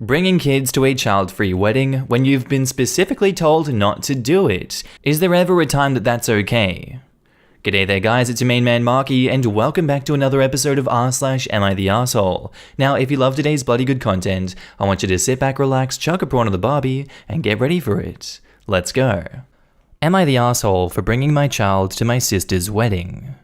Bringing kids to a child-free wedding when you've been specifically told not to do it. Is there ever a time that that's okay? G'day there guys, it's your main man Markee, and welcome back to another episode of r/AmITheA. Now, if you love today's bloody good content, I want you to sit back, relax, chuck a prawn on the barbie, and get ready for it. Let's go. Am I the asshole for bringing my child to my sister's wedding?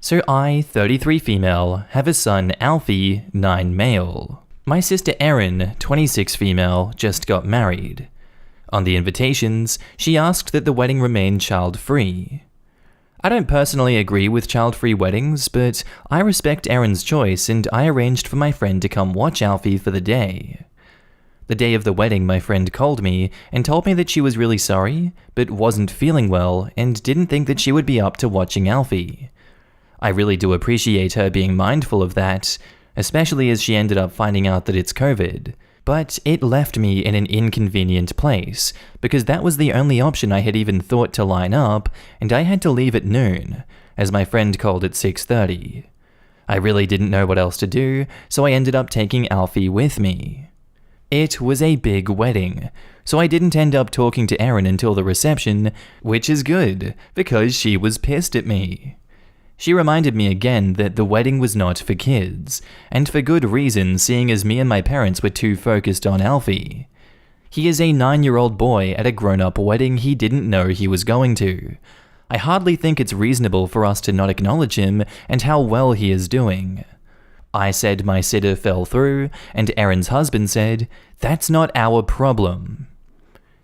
So I, 33 female, have a son Alfie, 9 male. My sister Erin, 26 female, just got married. On the invitations, she asked that the wedding remain child-free. I don't personally agree with child-free weddings, but I respect Erin's choice and I arranged for my friend to come watch Alfie for the day. The day of the wedding, my friend called me and told me that she was really sorry, but wasn't feeling well and didn't think that she would be up to watching Alfie. I really do appreciate her being mindful of that, especially as she ended up finding out that it's COVID. But it left me in an inconvenient place, because that was the only option I had even thought to line up, and I had to leave at noon, as my friend called at 6:30. I really didn't know what else to do, so I ended up taking Alfie with me. It was a big wedding, so I didn't end up talking to Erin until the reception, which is good, because she was pissed at me. She reminded me again that the wedding was not for kids, and for good reason, seeing as me and my parents were too focused on Alfie. He is a 9-year-old boy at a grown-up wedding he didn't know he was going to. I hardly think it's reasonable for us to not acknowledge him and how well he is doing. I said my sitter fell through, and Erin's husband said, "That's not our problem."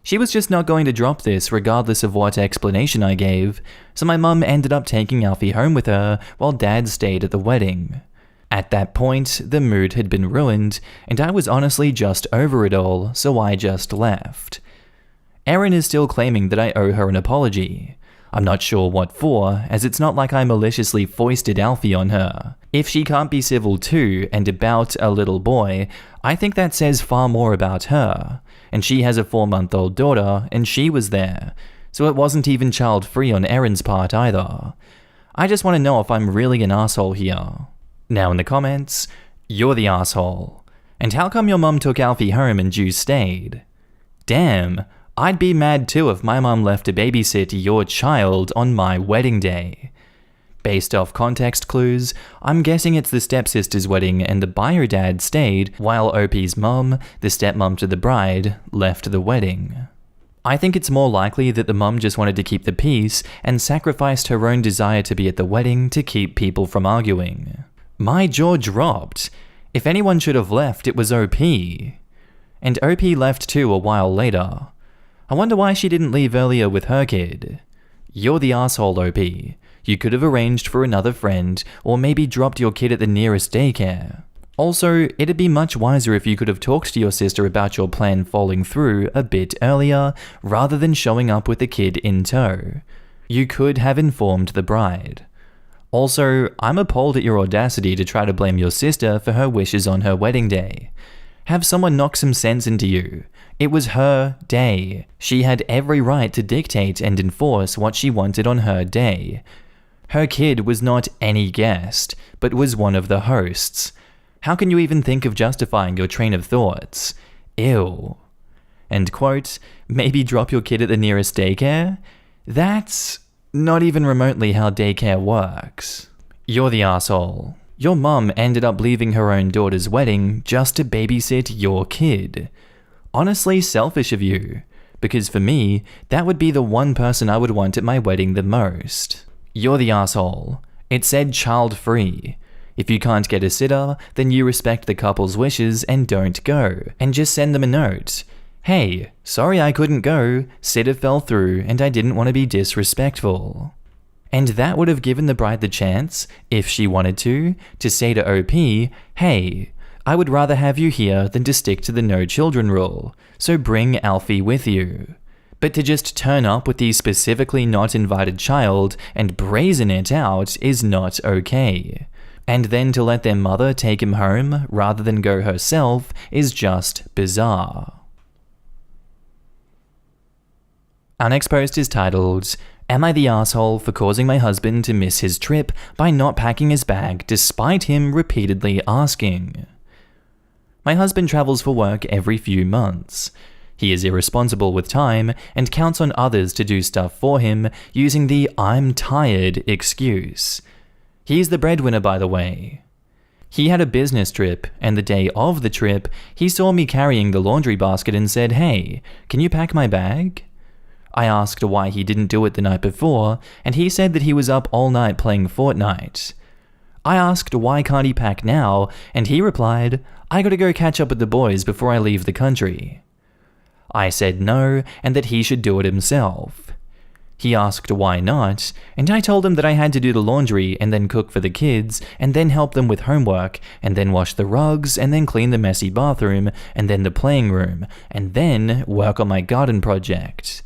She was just not going to drop this regardless of what explanation I gave, so my mum ended up taking Alfie home with her while Dad stayed at the wedding. At that point, the mood had been ruined, and I was honestly just over it all, so I just left. Erin is still claiming that I owe her an apology. I'm not sure what for, as it's not like I maliciously foisted Alfie on her. If she can't be civil to and about a little boy, I think that says far more about her. And she has a 4-month-old daughter, and she was there, so it wasn't even child-free on Erin's part either. I just want to know if I'm really an asshole here. Now in the comments, you're the asshole. And how come your mum took Alfie home and you stayed? Damn, I'd be mad too if my mum left to babysit your child on my wedding day. Based off context clues, I'm guessing it's the stepsister's wedding and the buyer dad stayed while OP's mum, the stepmom to the bride, left the wedding. I think it's more likely that the mum just wanted to keep the peace and sacrificed her own desire to be at the wedding to keep people from arguing. My jaw dropped. If anyone should have left, it was OP. And OP left too a while later. I wonder why she didn't leave earlier with her kid. You're the asshole, OP. You could have arranged for another friend, or maybe dropped your kid at the nearest daycare. Also, it'd be much wiser if you could have talked to your sister about your plan falling through a bit earlier, rather than showing up with the kid in tow. You could have informed the bride. Also, I'm appalled at your audacity to try to blame your sister for her wishes on her wedding day. Have someone knock some sense into you. It was her day. She had every right to dictate and enforce what she wanted on her day. Her kid was not any guest, but was one of the hosts. How can you even think of justifying your train of thoughts? Ew. And quote, maybe drop your kid at the nearest daycare? That's not even remotely how daycare works. You're the asshole. Your mum ended up leaving her own daughter's wedding just to babysit your kid. Honestly selfish of you, because for me, that would be the one person I would want at my wedding the most. You're the asshole. It said child-free. If you can't get a sitter, then you respect the couple's wishes and don't go, and just send them a note. Hey, sorry I couldn't go, sitter fell through and I didn't want to be disrespectful. And that would have given the bride the chance, if she wanted to say to OP, hey, I would rather have you here than to stick to the no children rule, so bring Alfie with you. But to just turn up with the specifically not invited child and brazen it out is not okay. And then to let their mother take him home rather than go herself is just bizarre. Our next post is titled, Am I the asshole for causing my husband to miss his trip by not packing his bag despite him repeatedly asking? My My husband travels for work every few months. He is irresponsible with time and counts on others to do stuff for him using the "I'm tired" excuse. He's the breadwinner, by the way. He had a business trip, and the day of the trip, he saw me carrying the laundry basket and said, "Hey, can you pack my bag?" I asked why he didn't do it the night before, and he said that he was up all night playing Fortnite. I asked why can't he pack now, and he replied, "I gotta go catch up with the boys before I leave the country." I said no, and that he should do it himself. He asked why not, and I told him that I had to do the laundry and then cook for the kids, and then help them with homework, and then wash the rugs, and then clean the messy bathroom, and then the playing room, and then work on my garden project.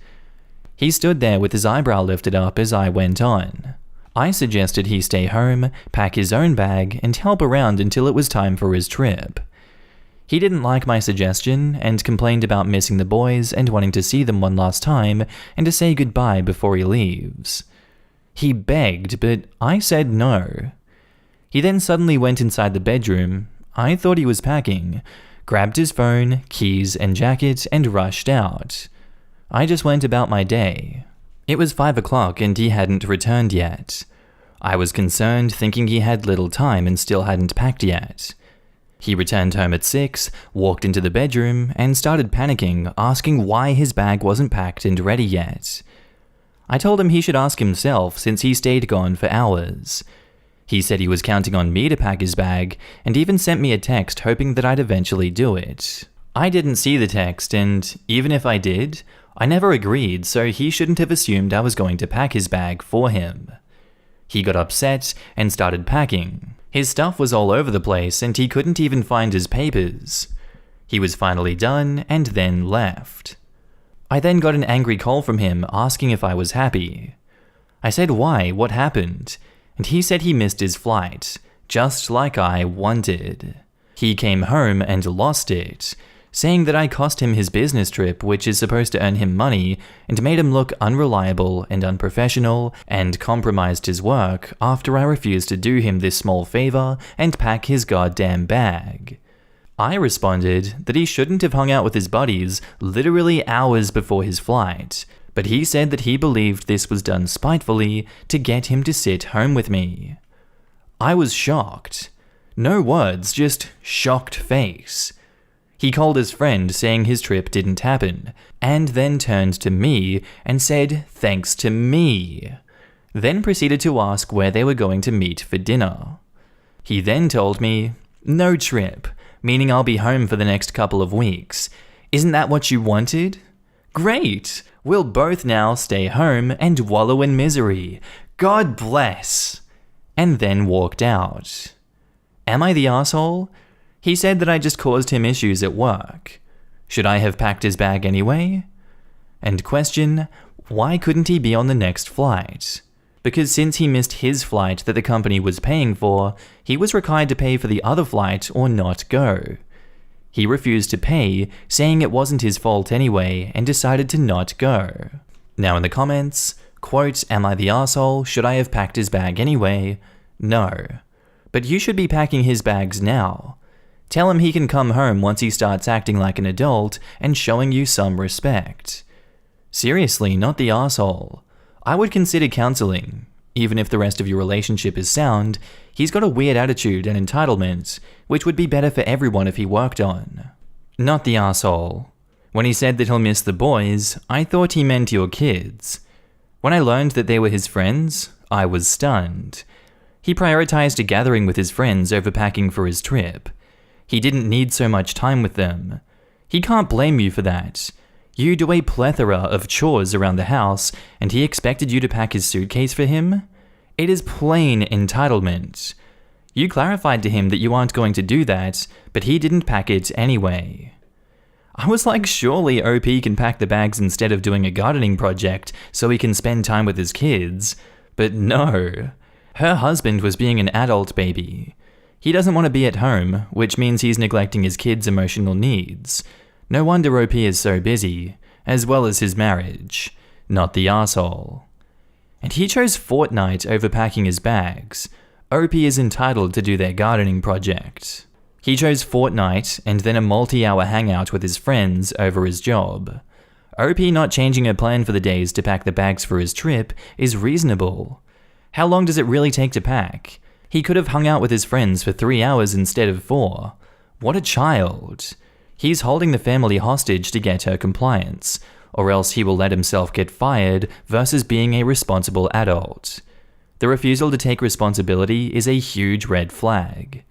He stood there with his eyebrow lifted up as I went on. I suggested he stay home, pack his own bag, and help around until it was time for his trip. He didn't like my suggestion and complained about missing the boys and wanting to see them one last time and to say goodbye before he leaves. He begged, but I said no. He then suddenly went inside the bedroom. I thought he was packing, grabbed his phone, keys, and jacket, and rushed out. I just went about my day. It was 5 o'clock and he hadn't returned yet. I was concerned, thinking he had little time and still hadn't packed yet. He returned home at 6, walked into the bedroom, and started panicking, asking why his bag wasn't packed and ready yet. I told him he should ask himself since he stayed gone for hours. He said he was counting on me to pack his bag, and even sent me a text hoping that I'd eventually do it. I didn't see the text, and even if I did, I never agreed, so he shouldn't have assumed I was going to pack his bag for him. He got upset and started packing. His stuff was all over the place and he couldn't even find his papers. He was finally done and then left. I then got an angry call from him asking if I was happy. I said why, what happened, and he said he missed his flight, just like I wanted. He came home and lost it, saying that I cost him his business trip, which is supposed to earn him money, and made him look unreliable and unprofessional, and compromised his work after I refused to do him this small favor and pack his goddamn bag. I responded that he shouldn't have hung out with his buddies literally hours before his flight, but he said that he believed this was done spitefully to get him to sit home with me. I was shocked. No words, just shocked face. He called his friend saying his trip didn't happen, and then turned to me and said thanks to me. Then proceeded to ask where they were going to meet for dinner. He then told me, "No trip, meaning I'll be home for the next couple of weeks. Isn't that what you wanted? Great, we'll both now stay home and wallow in misery. God bless." And then walked out. Am I the asshole? He said that I just caused him issues at work. Should I have packed his bag anyway? And question, why couldn't he be on the next flight? Because since he missed his flight that the company was paying for, he was required to pay for the other flight or not go. He refused to pay, saying it wasn't his fault anyway, and decided to not go. Now in the comments, quote, "Am I the asshole? Should I have packed his bag anyway?" No. But you should be packing his bags now. Tell him he can come home once he starts acting like an adult and showing you some respect. Seriously, not the asshole. I would consider counseling. Even if the rest of your relationship is sound, he's got a weird attitude and entitlement, which would be better for everyone if he worked on. Not the asshole. When he said that he'll miss the boys, I thought he meant your kids. When I learned that they were his friends, I was stunned. He prioritized a gathering with his friends over packing for his trip. He didn't need so much time with them. He can't blame you for that. You do a plethora of chores around the house, and he expected you to pack his suitcase for him? It is plain entitlement. You clarified to him that you aren't going to do that, but he didn't pack it anyway. I was like, surely OP can pack the bags instead of doing a gardening project so he can spend time with his kids. But no. Her husband was being an adult baby. He doesn't want to be at home, which means he's neglecting his kids' emotional needs. No wonder OP is so busy, as well as his marriage. Not the asshole. And he chose Fortnite over packing his bags. OP is entitled to do their gardening project. He chose Fortnite and then a multi-hour hangout with his friends over his job. OP not changing her plan for the days to pack the bags for his trip is reasonable. How long does it really take to pack? He could have hung out with his friends for 3 hours instead of 4. What a child. He's holding the family hostage to get her compliance, or else he will let himself get fired versus being a responsible adult. The refusal to take responsibility is a huge red flag.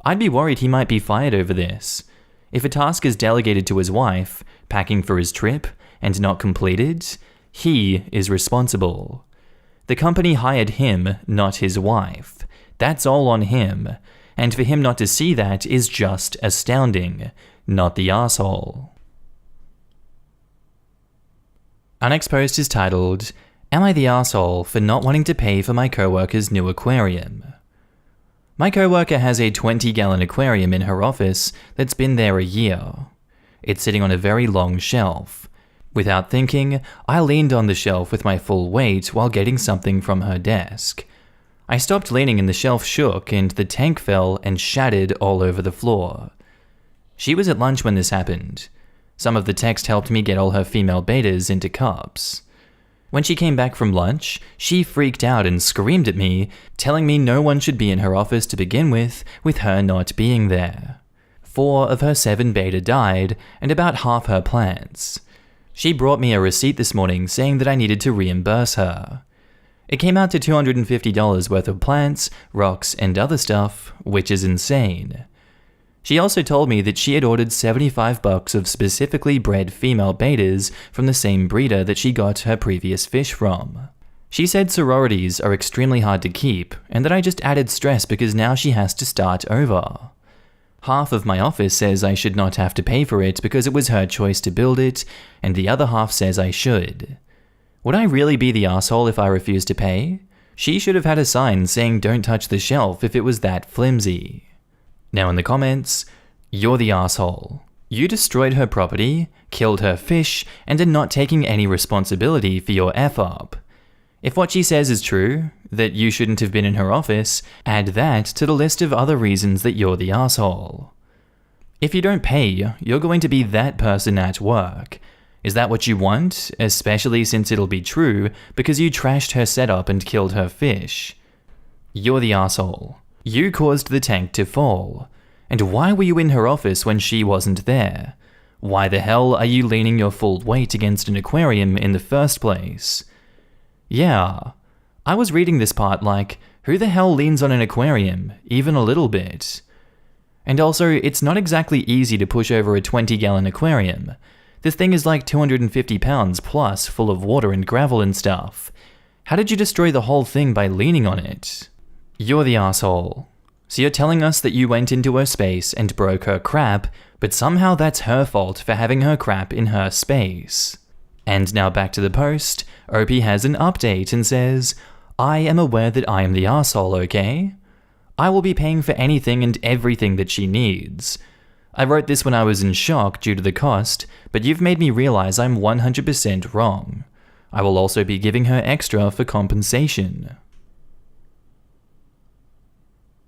I'd be worried he might be fired over this. If a task is delegated to his wife, packing for his trip, and not completed, he is responsible. The company hired him, not his wife. That's all on him, and for him not to see that is just astounding, not the asshole. Our next post is titled, "Am I the asshole for not wanting to pay for my coworker's new aquarium?" My coworker has a 20-gallon aquarium in her office that's been there a year. It's sitting on a very long shelf. Without thinking, I leaned on the shelf with my full weight while getting something from her desk. I stopped leaning and the shelf shook and the tank fell and shattered all over the floor. She was at lunch when this happened. Some of the text helped me get all her female betas into cups. When she came back from lunch, she freaked out and screamed at me, telling me no one should be in her office to begin with her not being there. 4 of her 7 beta died, and about half her plants. She brought me a receipt this morning saying that I needed to reimburse her. It came out to $250 worth of plants, rocks, and other stuff, which is insane. She also told me that she had ordered $75 of specifically bred female betas from the same breeder that she got her previous fish from. She said sororities are extremely hard to keep, and that I just added stress because now she has to start over. Half of my office says I should not have to pay for it because it was her choice to build it, and the other half says I should. Would I really be the asshole if I refused to pay? She should have had a sign saying don't touch the shelf if it was that flimsy. Now in the comments, you're the asshole. You destroyed her property, killed her fish, and are not taking any responsibility for your F-up. If what she says is true, that you shouldn't have been in her office, add that to the list of other reasons that you're the asshole. If you don't pay, you're going to be that person at work. Is that what you want, especially since it'll be true because you trashed her setup and killed her fish? You're the asshole. You caused the tank to fall. And why were you in her office when she wasn't there? Why the hell are you leaning your full weight against an aquarium in the first place? Yeah, I was reading this part like, who the hell leans on an aquarium, even a little bit? And also, it's not exactly easy to push over a 20-gallon aquarium. This thing is like 250 pounds plus, full of water and gravel and stuff. How did you destroy the whole thing by leaning on it? You're the asshole. So you're telling us that you went into her space and broke her crap, but somehow that's her fault for having her crap in her space. And now back to the post, OP has an update and says, I am aware that I am the asshole, okay? I will be paying for anything and everything that she needs. I wrote this when I was in shock due to the cost, but you've made me realize I'm 100% wrong. I will also be giving her extra for compensation.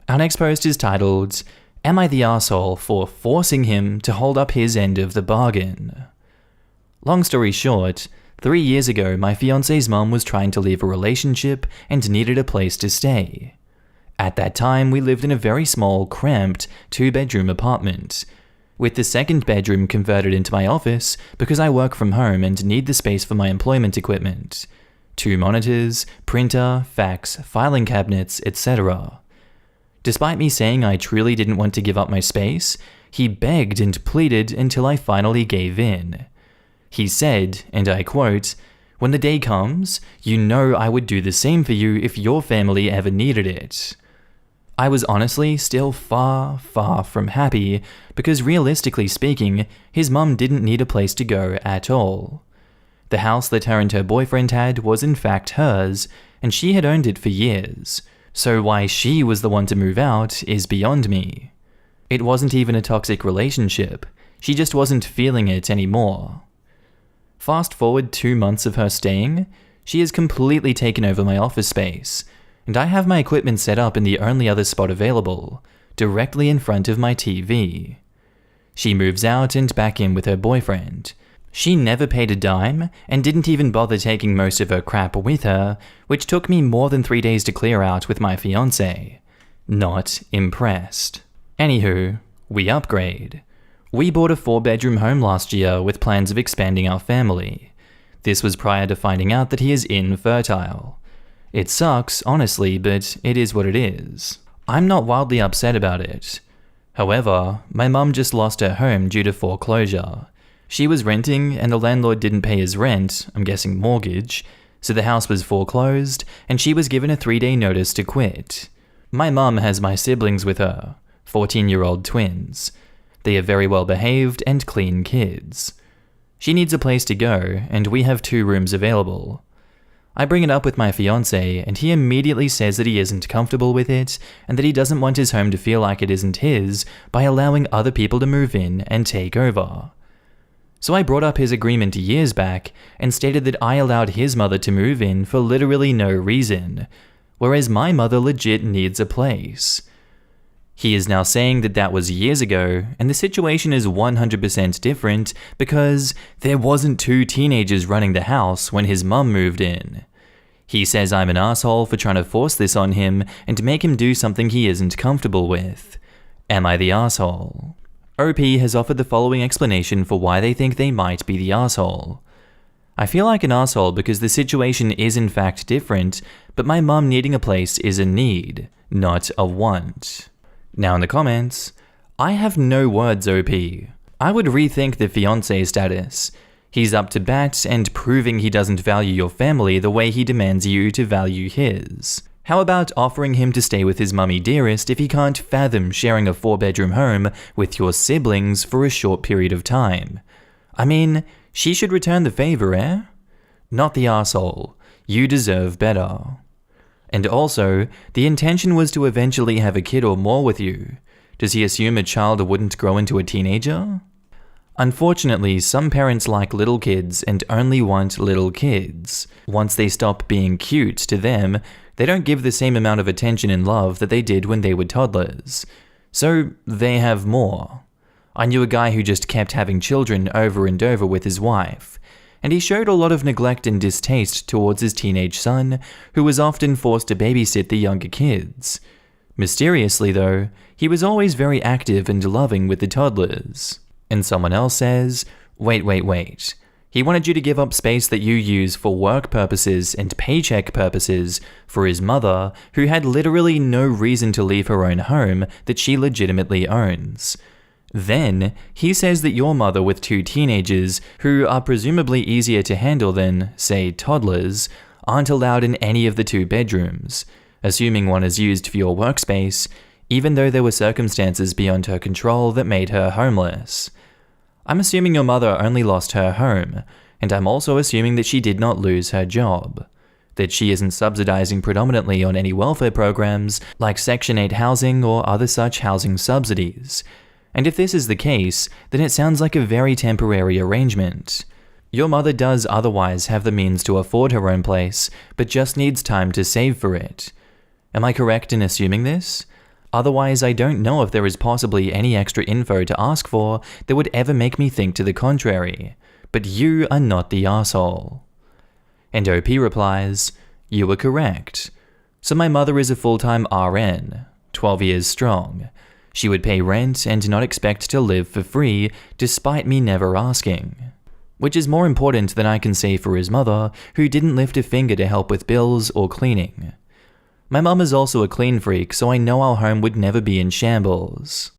Our next post is titled, Am I the asshole for forcing him to hold up his end of the bargain? Long story short, 3 years ago my fiance's mom was trying to leave a relationship and needed a place to stay. At that time we lived in a very small, cramped, 2-bedroom apartment, with the second bedroom converted into my office because I work from home and need the space for my employment equipment. 2 monitors, printer, fax, filing cabinets, etc. Despite me saying I truly didn't want to give up my space, he begged and pleaded until I finally gave in. He said, and I quote, "When the day comes, you know I would do the same for you if your family ever needed it." I was honestly still far, far from happy because realistically speaking, his mum didn't need a place to go at all. The house that her and her boyfriend had was in fact hers, and she had owned it for years, so why she was the one to move out is beyond me. It wasn't even a toxic relationship, she just wasn't feeling it anymore. Fast forward 2 months of her staying, she has completely taken over my office space, and I have my equipment set up in the only other spot available, directly in front of my TV. She moves out and back in with her boyfriend. She never paid a dime and didn't even bother taking most of her crap with her, which took me more than 3 days to clear out with my fiancé. Not impressed. Anywho, we upgrade. We bought a 4-bedroom home last year with plans of expanding our family. This was prior to finding out that he is infertile. It sucks, honestly, but it is what it is. I'm not wildly upset about it. However, my mum just lost her home due to foreclosure. She was renting and the landlord didn't pay his rent, I'm guessing mortgage, so the house was foreclosed and she was given a 3-day notice to quit. My mum has my siblings with her, 14-year-old twins. They are very well behaved and clean kids. She needs a place to go and we have 2 rooms available. I bring it up with my fiancé and he immediately says that he isn't comfortable with it and that he doesn't want his home to feel like it isn't his by allowing other people to move in and take over. So I brought up his agreement years back and stated that I allowed his mother to move in for literally no reason, whereas my mother legit needs a place. He is now saying that that was years ago, and the situation is 100% different because there wasn't 2 teenagers running the house when his mum moved in. He says I'm an asshole for trying to force this on him and to make him do something he isn't comfortable with. Am I the asshole? OP has offered the following explanation for why they think they might be the asshole. I feel like an asshole because the situation is in fact different, but my mum needing a place is a need, not a want. Now in the comments, I have no words, OP. I would rethink the fiancé status. He's up to bat and proving he doesn't value your family the way he demands you to value his. How about offering him to stay with his mummy dearest if he can't fathom sharing a 4-bedroom home with your siblings for a short period of time? I mean, she should return the favor, eh? Not the asshole. You deserve better. And also, the intention was to eventually have a kid or more with you. Does he assume a child wouldn't grow into a teenager? Unfortunately, some parents like little kids and only want little kids. Once they stop being cute to them, they don't give the same amount of attention and love that they did when they were toddlers. So they have more. I knew a guy who just kept having children over and over with his wife, and he showed a lot of neglect and distaste towards his teenage son, who was often forced to babysit the younger kids. Mysteriously though, he was always very active and loving with the toddlers. And someone else says, wait. He wanted you to give up space that you use for work purposes and paycheck purposes for his mother, who had literally no reason to leave her own home that she legitimately owns. Then, he says that your mother with 2 teenagers, who are presumably easier to handle than, say, toddlers, aren't allowed in any of the 2 bedrooms, assuming one is used for your workspace, even though there were circumstances beyond her control that made her homeless. I'm assuming your mother only lost her home, and I'm also assuming that she did not lose her job. That she isn't subsidizing predominantly on any welfare programs like Section 8 housing or other such housing subsidies. And if this is the case, then it sounds like a very temporary arrangement. Your mother does otherwise have the means to afford her own place, but just needs time to save for it. Am I correct in assuming this? Otherwise, I don't know if there is possibly any extra info to ask for that would ever make me think to the contrary. But you are not the asshole. And OP replies, you were correct. So my mother is a full-time RN, 12 years strong. She would pay rent and not expect to live for free, despite me never asking. Which is more important than I can say for his mother, who didn't lift a finger to help with bills or cleaning. My mum is also a clean freak, so I know our home would never be in shambles.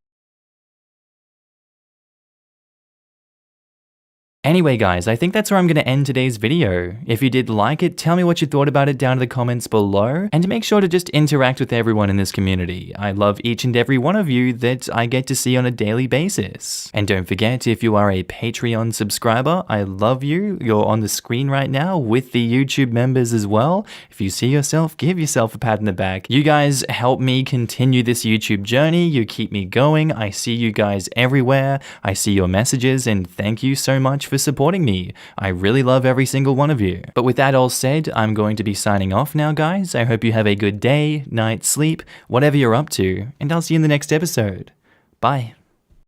Anyway guys, I think that's where I'm going to end today's video. If you did like it, tell me what you thought about it down in the comments below, and make sure to just interact with everyone in this community. I love each and every one of you that I get to see on a daily basis. And don't forget, if you are a Patreon subscriber, I love you. You're on the screen right now with the YouTube members as well. If you see yourself, give yourself a pat in the back. You guys help me continue this YouTube journey. You keep me going. I see you guys everywhere. I see your messages, and thank you so much for supporting me. I really love every single one of you. But with that all said, I'm going to be signing off now, guys. I hope you have a good day, night, sleep, whatever you're up to, and I'll see you in the next episode. Bye.